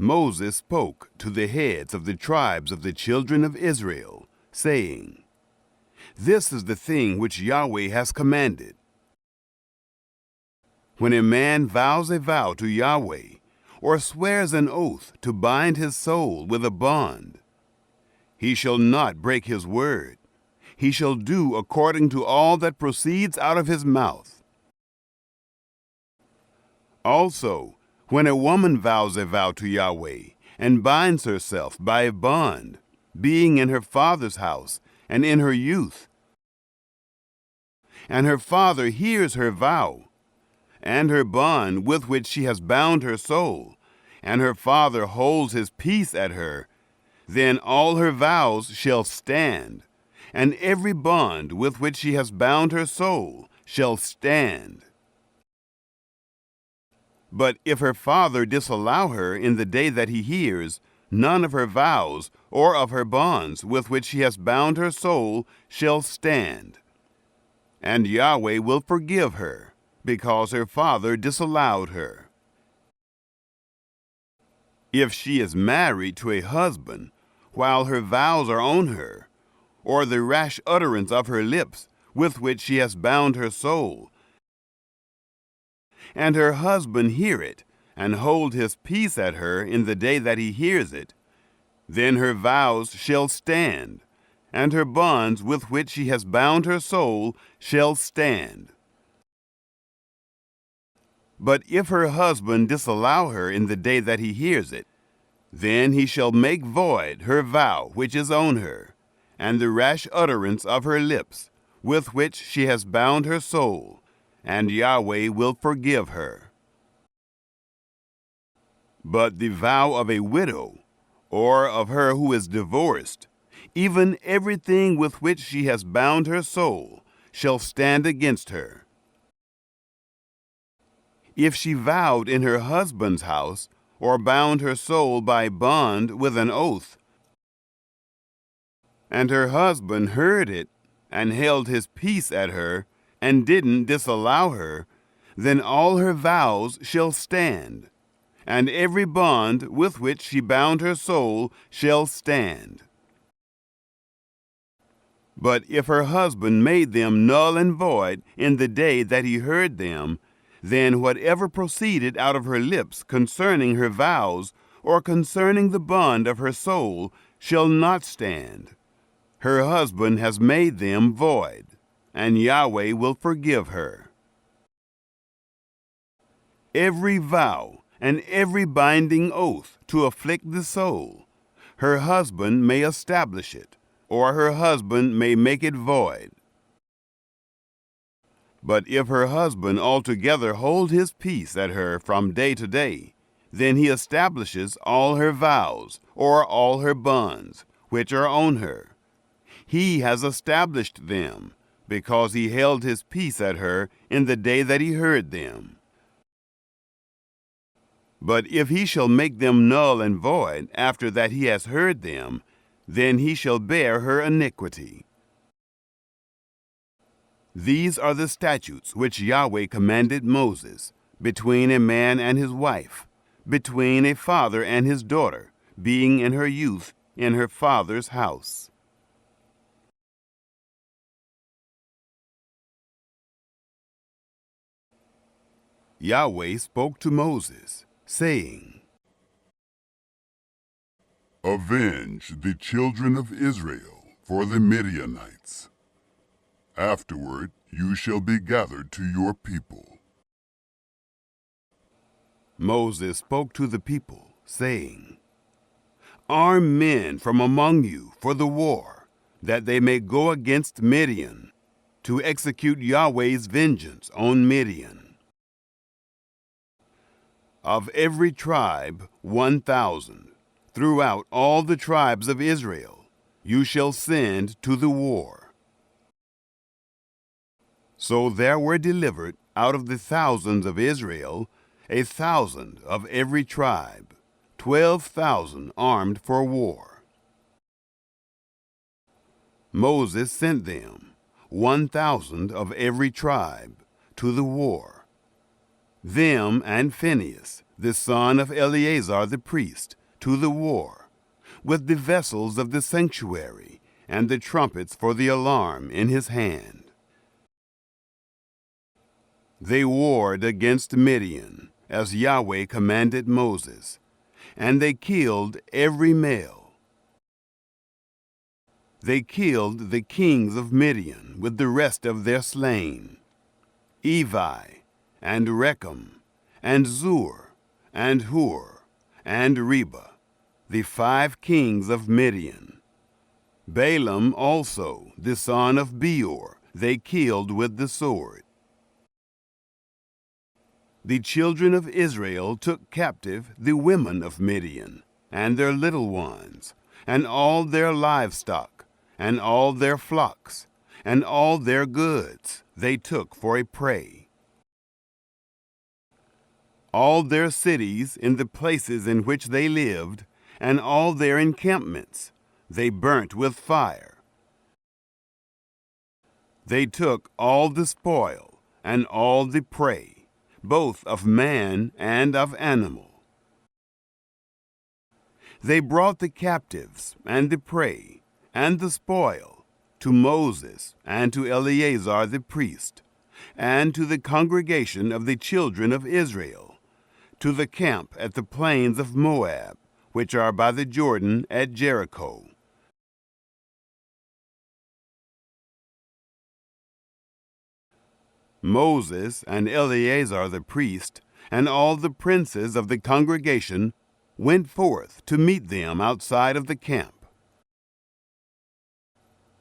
Moses spoke to the heads of the tribes of the children of Israel, saying, This is the thing which Yahweh has commanded. When a man vows a vow to Yahweh, or swears an oath to bind his soul with a bond, he shall not break his word. He shall do according to all that proceeds out of his mouth. Also, when a woman vows a vow to Yahweh, and binds herself by a bond, being in her father's house and in her youth, and her father hears her vow, and her bond with which she has bound her soul, and her father holds his peace at her, then all her vows shall stand, and every bond with which she has bound her soul shall stand. But if her father disallow her in the day that he hears, none of her vows or of her bonds with which she has bound her soul shall stand. And Yahweh will forgive her, because her father disallowed her. If she is married to a husband, while her vows are on her, or the rash utterance of her lips with which she has bound her soul, and her husband hear it, and hold his peace at her in the day that he hears it, then her vows shall stand, and her bonds with which she has bound her soul shall stand. But if her husband disallow her in the day that he hears it, then he shall make void her vow which is on her, and the rash utterance of her lips, with which she has bound her soul, and Yahweh will forgive her. But the vow of a widow, or of her who is divorced, even everything with which she has bound her soul, shall stand against her. If she vowed in her husband's house, or bound her soul by bond with an oath, and her husband heard it, and held his peace at her, and didn't disallow her, then all her vows shall stand, and every bond with which she bound her soul shall stand. But if her husband made them null and void in the day that he heard them, then whatever proceeded out of her lips concerning her vows, or concerning the bond of her soul, shall not stand. Her husband has made them void, and Yahweh will forgive her. Every vow and every binding oath to afflict the soul, her husband may establish it, or her husband may make it void. But if her husband altogether hold his peace at her from day to day, then he establishes all her vows, or all her bonds, which are on her. He has established them, because he held his peace at her in the day that he heard them. But if he shall make them null and void after that he has heard them, then he shall bear her iniquity. These are the statutes which Yahweh commanded Moses, between a man and his wife, between a father and his daughter, being in her youth in her father's house. Yahweh spoke to Moses, saying, Avenge the children of Israel for the Midianites. Afterward you shall be gathered to your people. Moses spoke to the people, saying, Arm men from among you for the war, that they may go against Midian, to execute Yahweh's vengeance on Midian. Of every tribe 1,000, throughout all the tribes of Israel, you shall send to the war. So there were delivered out of the thousands of Israel 1,000 of every tribe, 12,000 armed for war. Moses sent them, 1,000 of every tribe, to the war. them and Phinehas, the son of Eleazar the priest, to the war, with the vessels of the sanctuary and the trumpets for the alarm in his hand. They warred against Midian, as Yahweh commanded Moses, and they killed every male. They killed the kings of Midian with the rest of their slain, Evi, and Rechem, and Zur, and Hur, and Reba, the 5 kings of Midian. Balaam also, the son of Beor, they killed with the sword. The children of Israel took captive the women of Midian, and their little ones, and all their livestock, and all their flocks, and all their goods they took for a prey. All their cities in the places in which they lived, and all their encampments, they burnt with fire. They took all the spoil, and all the prey, both of man and of animal. They brought the captives, and the prey, and the spoil, to Moses, and to Eleazar the priest, and to the congregation of the children of Israel, to the camp at the plains of Moab, which are by the Jordan at Jericho. Moses and Eleazar the priest, and all the princes of the congregation, went forth to meet them outside of the camp.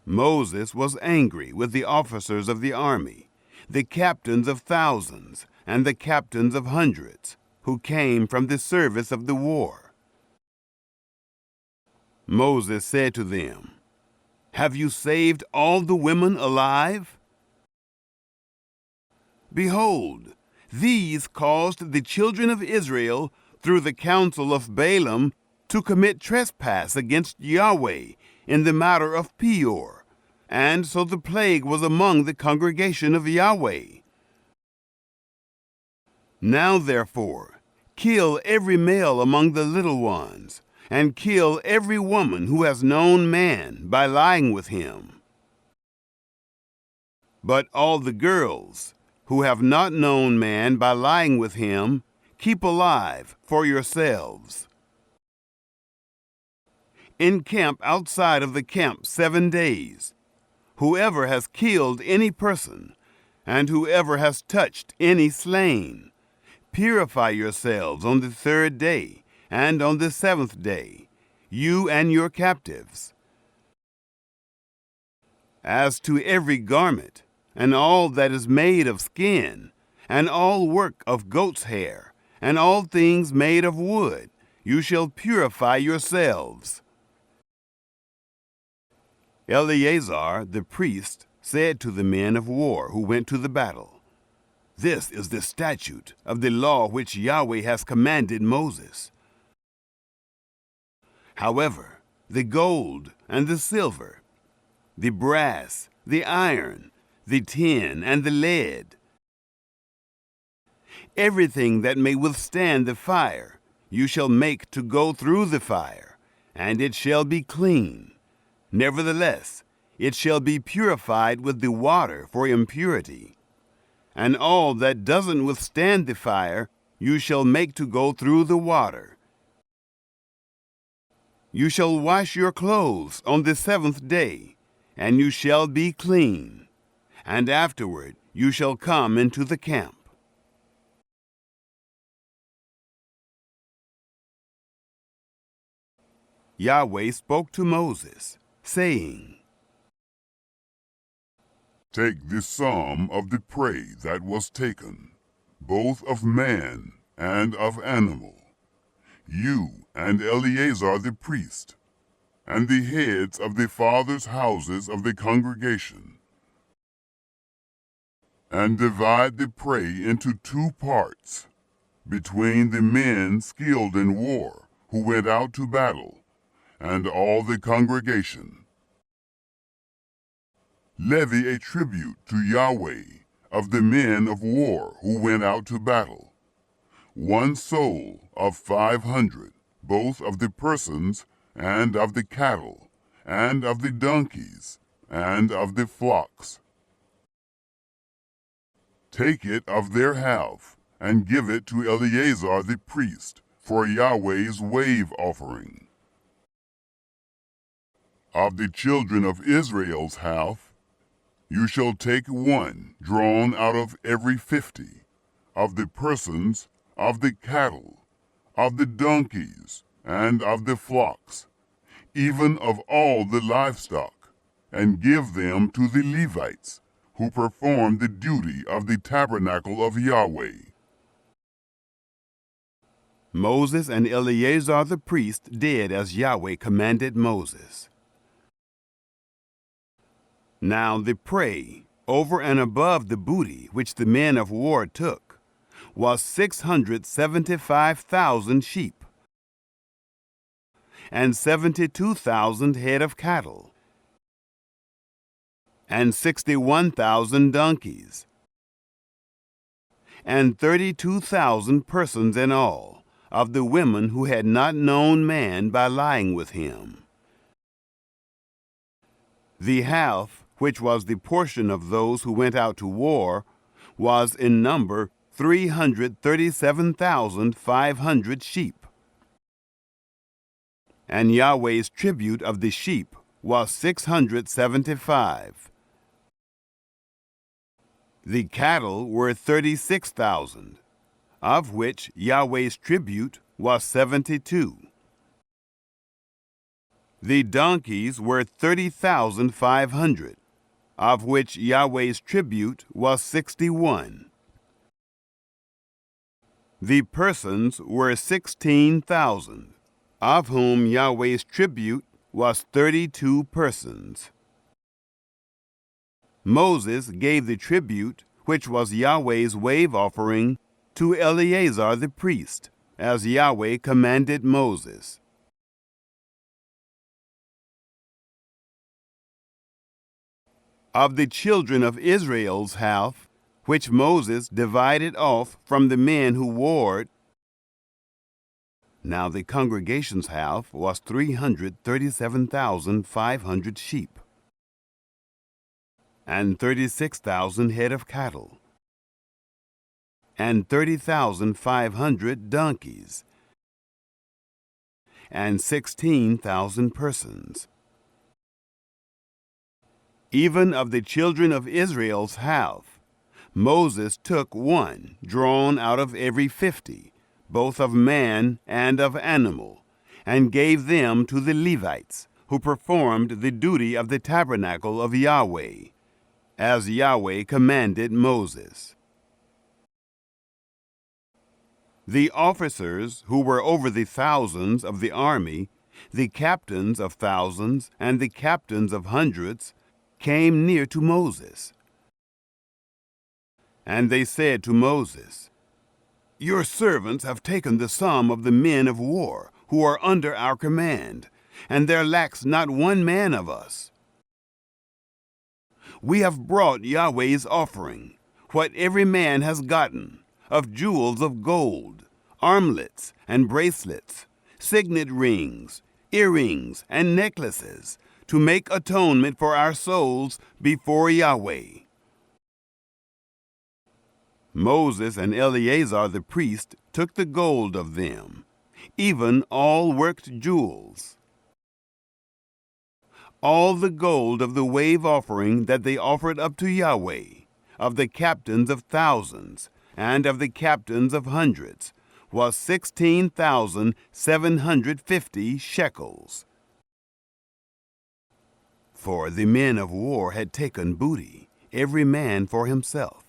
Moses was angry with the officers of the army, the captains of thousands, and the captains of hundreds, who came from the service of the war. Moses said to them, "Have you saved all the women alive? Behold, these caused the children of Israel, through the counsel of Balaam, to commit trespass against Yahweh in the matter of Peor, and so the plague was among the congregation of Yahweh. Now therefore, kill every male among the little ones, and kill every woman who has known man by lying with him. But all the girls who have not known man by lying with him, keep alive for yourselves. Encamp outside of the camp 7 days. Whoever has killed any person, and whoever has touched any slain, purify yourselves on the 3rd day, and on the 7th day, you and your captives. As to every garment, and all that is made of skin, and all work of goat's hair, and all things made of wood, you shall purify yourselves." Eleazar the priest said to the men of war who went to the battle, "This is the statute of the law which Yahweh has commanded Moses. However, the gold and the silver, the brass, the iron, the tin, and the lead, everything that may withstand the fire, you shall make to go through the fire, and it shall be clean. Nevertheless, it shall be purified with the water for impurity. And all that doesn't withstand the fire, you shall make to go through the water. You shall wash your clothes on the 7th day, and you shall be clean. And afterward you shall come into the camp." Yahweh spoke to Moses, saying, "Take the sum of the prey that was taken, both of man and of animal, you and Eleazar the priest, and the heads of the fathers' houses of the congregation, and divide the prey into 2 parts, between the men skilled in war who went out to battle, and all the congregation. Levy a tribute to Yahweh of the men of war who went out to battle, one soul of 500, both of the persons, and of the cattle, and of the donkeys, and of the flocks. Take it of their half, and give it to Eleazar the priest, for Yahweh's wave offering. Of the children of Israel's half, you shall take one drawn out of every 50, of the persons, of the cattle, of the donkeys, and of the flocks, even of all the livestock, and give them to the Levites, who perform the duty of the tabernacle of Yahweh. Moses and Eleazar the priest did as Yahweh commanded Moses. Now the prey, over and above the booty which the men of war took, was 675,000 sheep, and 72,000 head of cattle, and 61,000 donkeys, and 32,000 persons in all, of the women who had not known man by lying with him. The half, which was the portion of those who went out to war, was in number 337,500 sheep. And Yahweh's tribute of the sheep was 675. The cattle were 36,000, of which Yahweh's tribute was 72. The donkeys were 30,500, of which Yahweh's tribute was 61. The persons were 16,000, of whom Yahweh's tribute was 32 persons. Moses gave the tribute, which was Yahweh's wave offering, to Eleazar the priest, as Yahweh commanded Moses. Of the children of Israel's half, which Moses divided off from the men who warred, now the congregation's half was 337,500 sheep, and 36,000 head of cattle, and 30,500 donkeys, and 16,000 persons. Even of the children of Israel's half, Moses took one drawn out of every 50, both of man and of animal, and gave them to the Levites, who performed the duty of the tabernacle of Yahweh, as Yahweh commanded Moses. The officers who were over the thousands of the army, the captains of thousands and the captains of hundreds, came near to Moses. And they said to Moses, "Your servants have taken the sum of the men of war who are under our command, and there lacks not one man of us. We have brought Yahweh's offering, what every man has gotten, of jewels of gold, armlets and bracelets, signet rings, earrings, and necklaces, to make atonement for our souls before Yahweh." Moses and Eleazar the priest took the gold of them, even all worked jewels. All the gold of the wave offering that they offered up to Yahweh, of the captains of thousands and of the captains of hundreds, was 16,750 shekels. For the men of war had taken booty, every man for himself.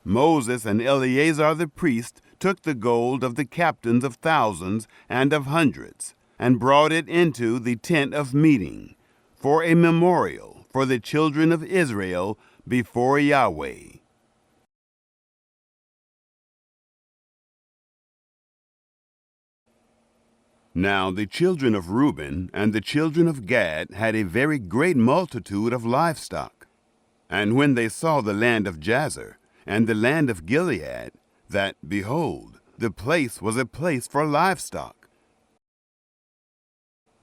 Moses and Eleazar the priest took the gold of the captains of thousands and of hundreds, and brought it into the tent of meeting, for a memorial for the children of Israel before Yahweh. Now the children of Reuben and the children of Gad had a very great multitude of livestock. And when they saw the land of Jazer and the land of Gilead, that, behold, the place was a place for livestock.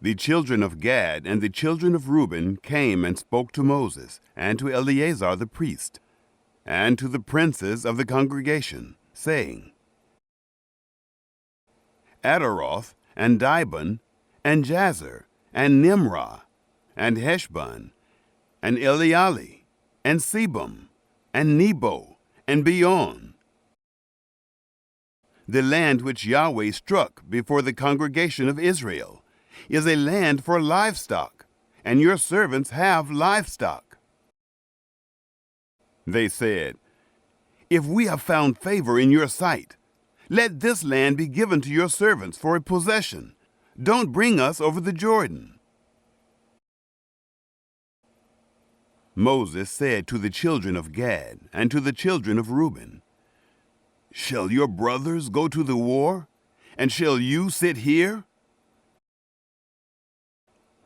The children of Gad and the children of Reuben came and spoke to Moses and to Eleazar the priest, and to the princes of the congregation, saying, Adaroth, and Dibon, and Jazer, and Nimrah, and Heshbon, and Elealeh, and Sebum, and Nebo, and Beon. The land which Yahweh struck before the congregation of Israel is a land for livestock, and your servants have livestock. They said, If we have found favor in your sight, let this land be given to your servants for a possession. Don't bring us over the Jordan. Moses said to the children of Gad and to the children of Reuben, Shall your brothers go to the war, and shall you sit here?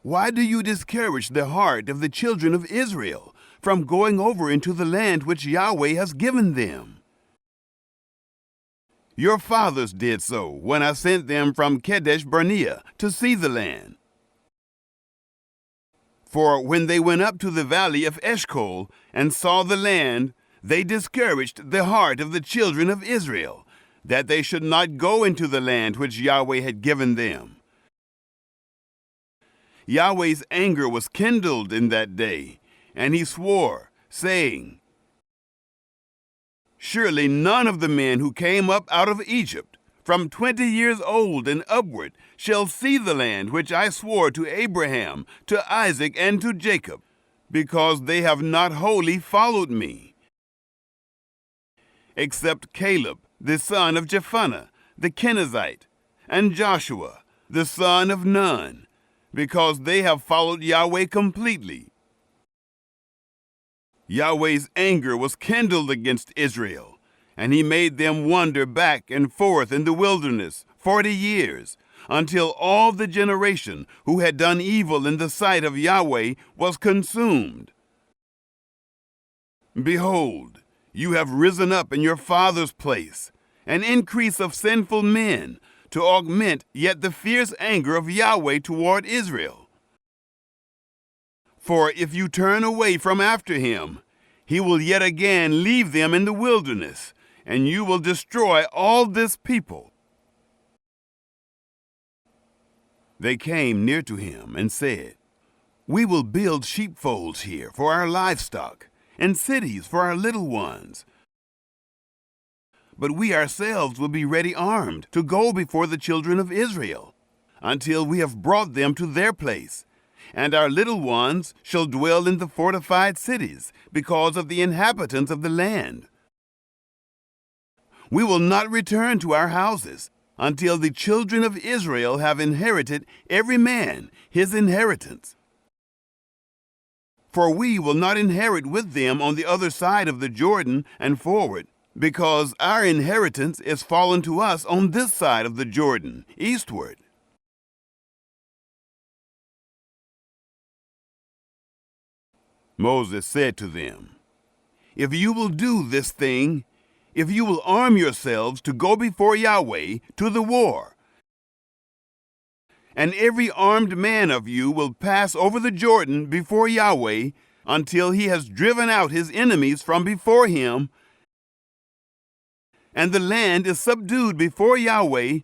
Why do you discourage the heart of the children of Israel from going over into the land which Yahweh has given them? Your fathers did so when I sent them from Kadesh Barnea to see the land. For when they went up to the valley of Eshcol and saw the land, they discouraged the heart of the children of Israel, that they should not go into the land which Yahweh had given them. Yahweh's anger was kindled in that day, and he swore, saying, Surely none of the men who came up out of Egypt, from 20 years old and upward, shall see the land which I swore to Abraham, to Isaac, and to Jacob, because they have not wholly followed me. Except Caleb, the son of Jephunneh, the Kenizzite, and Joshua, the son of Nun, because they have followed Yahweh completely. Yahweh's anger was kindled against Israel, and he made them wander back and forth in the wilderness 40 years, until all the generation who had done evil in the sight of Yahweh was consumed. Behold, you have risen up in your father's place, an increase of sinful men, to augment yet the fierce anger of Yahweh toward Israel. For if you turn away from after him, he will yet again leave them in the wilderness, and you will destroy all this people. They came near to him and said, We will build sheepfolds here for our livestock, and cities for our little ones. But we ourselves will be ready armed to go before the children of Israel, until we have brought them to their place, and our little ones shall dwell in the fortified cities because of the inhabitants of the land. We will not return to our houses until the children of Israel have inherited every man his inheritance. For we will not inherit with them on the other side of the Jordan and forward, because our inheritance is fallen to us on this side of the Jordan, eastward. Moses said to them, If you will do this thing, if you will arm yourselves to go before Yahweh to the war, and every armed man of you will pass over the Jordan before Yahweh until he has driven out his enemies from before him, and the land is subdued before Yahweh,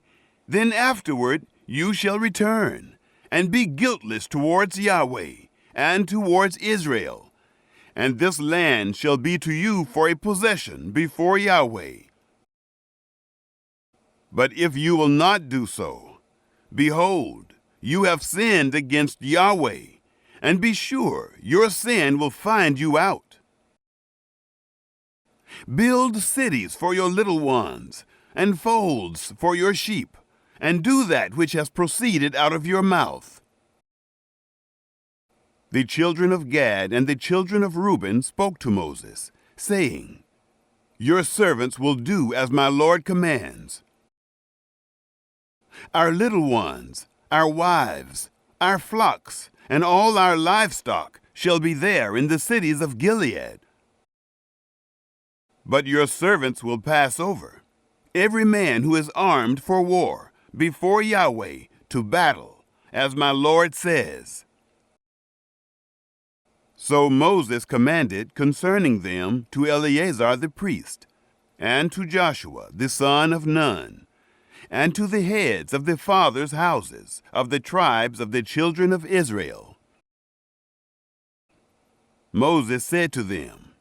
then afterward you shall return, and be guiltless towards Yahweh and towards Israel, and this land shall be to you for a possession before Yahweh. But if you will not do so, behold, you have sinned against Yahweh, and be sure your sin will find you out. Build cities for your little ones, and folds for your sheep, and do that which has proceeded out of your mouth. The children of Gad and the children of Reuben spoke to Moses, saying, Your servants will do as my Lord commands. Our little ones, our wives, our flocks, and all our livestock shall be there in the cities of Gilead. But your servants will pass over, every man who is armed for war, before Yahweh, to battle, as my Lord says." So Moses commanded concerning them to Eleazar the priest, and to Joshua the son of Nun, and to the heads of the fathers' houses of the tribes of the children of Israel. Moses said to them,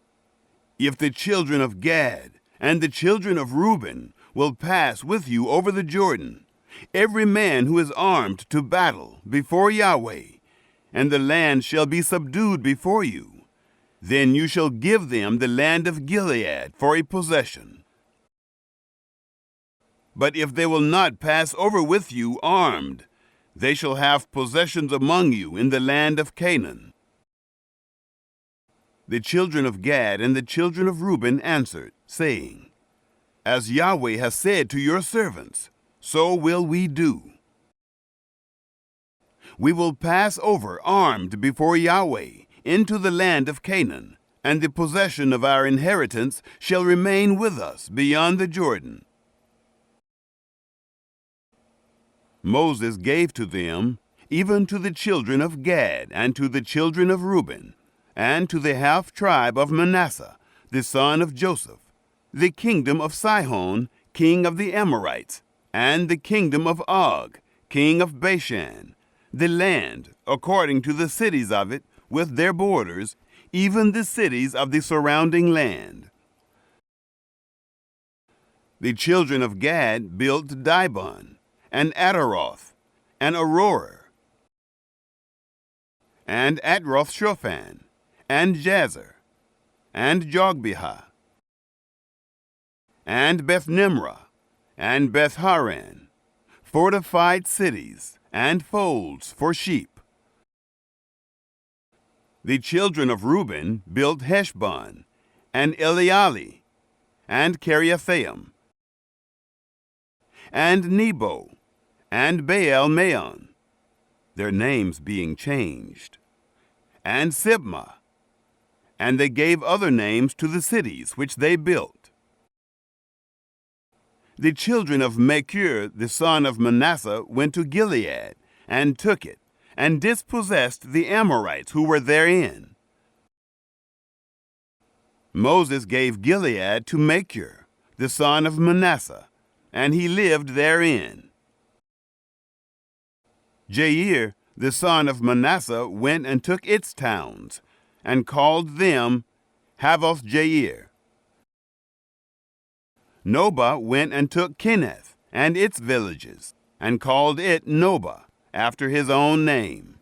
"If the children of Gad and the children of Reuben will pass with you over the Jordan, every man who is armed to battle before Yahweh, and the land shall be subdued before you, then you shall give them the land of Gilead for a possession. But if they will not pass over with you armed, they shall have possessions among you in the land of Canaan." The children of Gad and the children of Reuben answered, saying, "As Yahweh has said to your servants, so will we do. We will pass over armed before Yahweh into the land of Canaan, and the possession of our inheritance shall remain with us beyond the Jordan." Moses gave to them, even to the children of Gad and to the children of Reuben, and to the half-tribe of Manasseh, the son of Joseph, the kingdom of Sihon, king of the Amorites, and the kingdom of Og, king of Bashan, the land, according to the cities of it, with their borders, even the cities of the surrounding land. The children of Gad built Dibon, and Ataroth, and Aroer, and Atroth-shophan, and Jazer, and Jogbehah, and Beth-nimrah, and Beth-haran, fortified cities, and folds for sheep. The children of Reuben built Heshbon, and Elealeh, and Kiriathaim, and Nebo, and Baal-meon, their names being changed, and Sibmah, and they gave other names to the cities which they built. The children of Machir, the son of Manasseh, went to Gilead, and took it, and dispossessed the Amorites who were therein. Moses gave Gilead to Machir, the son of Manasseh, and he lived therein. Jair, the son of Manasseh, went and took its towns, and called them Havoth Jair. Nobah went and took Kinneth and its villages, and called it Nobah, after his own name.